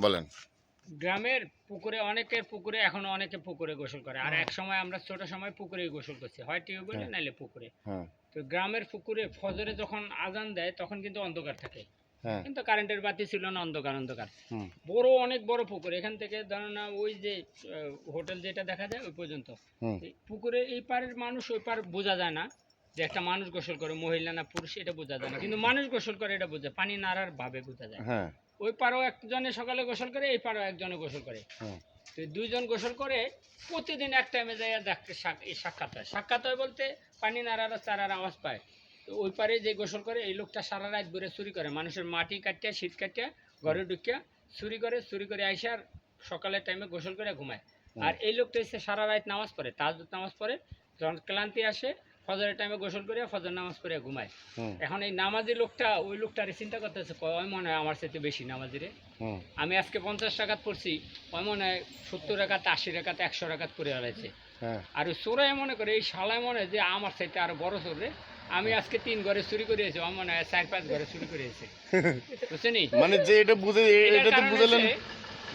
বলেন। গ্রামের পুকুরে অনেকের পুকুরে এখনো অনেকে পুকুরে গোসল করে, আর এক সময় আমরা ছোট সময় পুকুরেই গোসল করছি, হয় টিউবওয়েলে হ্যাঁ। নাইলে পুকুরে। হ্যাঁ তো গ্রামের পুকুরে ফজরে যখন আজান দেয় তখন কিন্তু অন্ধকার থাকে, হ্যাঁ কিন্তু কারেন্টের বাতি ছিল না, অন্ধকার অন্ধকার। হুম বড় অনেক বড় পুকুর, এখান থেকে ধরো না ওই যে হোটেল যেটা দেখা যায় ওই পর্যন্ত। হুম এই পুকুরের এই পারের মানুষ ওই পার বোঝা যায় না যে একটা মানুষ গোসল করে, মহিলা না পুরুষ এটা বোঝা যায় না, কিন্তু মানুষ গোসল করে এটা বোঝা, পানি নাড়ার ভাবে বোঝা যায়। হ্যাঁ ওই পারও একজনে সকালে গোসল করে, এই পারও একজনে গোসল করে। হ্যাঁ তো এই দুইজন গোসল করে প্রতিদিন এক টাইমে যাই দেখতে সাক্ষাৎ হয়। সাক্ষাৎ হয় বলতে পানি নাড়ার চারার আওয়াজ পায়। তো ওই পারে যে গোসল করে এই লোকটা সারা রাত ধরে চুরি করে, মানুষের মাটি কাটিয়া শীত কাটিয়া ঘরে ঢুকিয়া চুরি করে আইসা আর সকালের টাইমে গোসল করে ঘুমায়। আর এই লোকটা এসে সারা রাত নামাজ পড়ে, তাহাজ্জুদ নামাজ পড়ে, যখন ক্লান্তি আসে ফজরের টাইমে গোসল করে ফজর নামাজ পড়ে ঘুমায়। হুম এখন এই নামাজি লোকটা ওই লোকটারে চিন্তা করতেছে, ওই মনে হয় আমার সাথে বেশি নামাজি রে, হুম আমি আজকে 50 টাকাত পড়ছি, ওই মনে হয় 70 টাকাত 80 টাকাত 100 টাকাত করে হারাইছে। হ্যাঁ আর ওই চোরাই মনে করে, এই শালায় মনে হয় যে আমার সাথে আরো বড় চোর রে, আমি আজকে 3 ঘরে চুরি করেছি, আমার মনে হয় 4-5 ঘরে চুরি করেছে, বুঝছেনি? মানে যে এটা বুঝে এটা তো বুঝলেন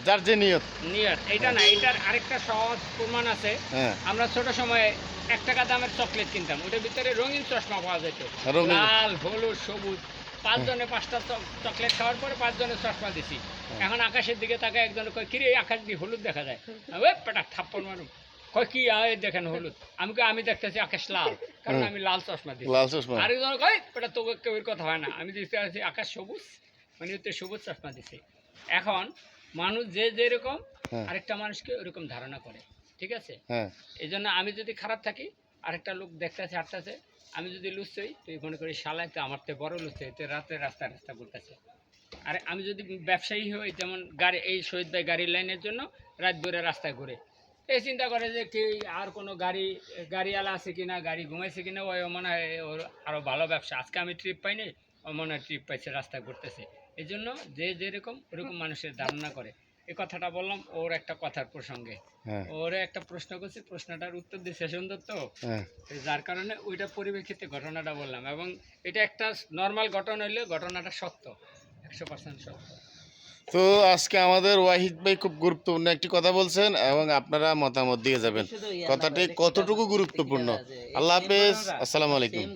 যার যে নিয়ত। নিয়ত এটা না, এটার আরেকটা সহজ প্রমাণ আছে। হ্যাঁ আমরা ছোট সময়ে 1 টাকা দামের চকলেট কিনতাম, ওটার ভিতরে রঙিন চশমা পাওয়া যেত, রঙিন। লাল হলুদ সবুজ। 5 জনে 5টা চকলেট খাওয়ার পরে 5 জনের চশমা দিছি। এখন আকাশের দিকে তাকায় একজন কয়, কিরে আকাশ দিয়ে হলুদ দেখা যায়, ওই পেটা থাপ্পড় মারুম, কয় কি দেখেন হলুদ, আমি দেখতেছি আকাশ লাল, কারণ আমি লাল চশমা দিছি। লাল চশমা। আরেকজন কয় পেটা তোকে কেউ কথা হয় না, আমি দিতে আছি আকাশ সবুজ, মানে হচ্ছে সবুজ চশমা দিছি। এখন মানুষ যে যেরকম হ্যাঁ আরেকটা মানুষকে ওরকম ধারণা করে, ঠিক আছে? হ্যাঁ এই জন্য আমি যদি খারাপ থাকি, আরেকটা লোক দেখতেছে হাঁটতেছে, আমি যদি লুচ্ছই তুই মনে করি শালায় তো আমার তো বড় লুচ্ছে, তো রাতে রাস্তা করতেছে। আর আমি যদি ব্যবসায়ী হই, যেমন গাড়ি, এই শহীদ ভাই গাড়ির লাইনের জন্য রাত ধরে রাস্তায় ঘুরে, এই চিন্তা করে যে কি আর কোনো গাড়িওয়ালা আছে কিনা, গাড়ি ঘুমাইছে কিনা, ওই মনে হয় ওর আরও ভালো ব্যবসা, আজকে আমি ট্রিপ পাইনি, ও মনে হয় ট্রিপ পাইছে, রাস্তায় ঘুরতেছে। এই জন্য যে যেরকম ওরকম মানুষের ধারণা করে। এই কথাটা বললাম ওর একটা কথার প্রসঙ্গে, হ্যাঁ ওরে একটা প্রশ্ন করছি, প্রশ্নটার উত্তর দিচ্ছে সুন্দর, তো হ্যাঁ যার কারণে ওইটা পরিপ্রেক্ষিতে ঘটনাটা বললাম। এবং এটা একটা নর্মাল ঘটনা হইলে ঘটনাটা সত্য, 100% সত্য। তো আজকে আমাদের ওয়াহিদ ভাই খুব গুরুত্বপূর্ণ একটি কথা বলছেন এবং আপনারা মতামত দিয়ে যাবেন কথাটি কতটুকু গুরুত্বপূর্ণ। আল্লাহ হাফেজ, আসসালামু আলাইকুম।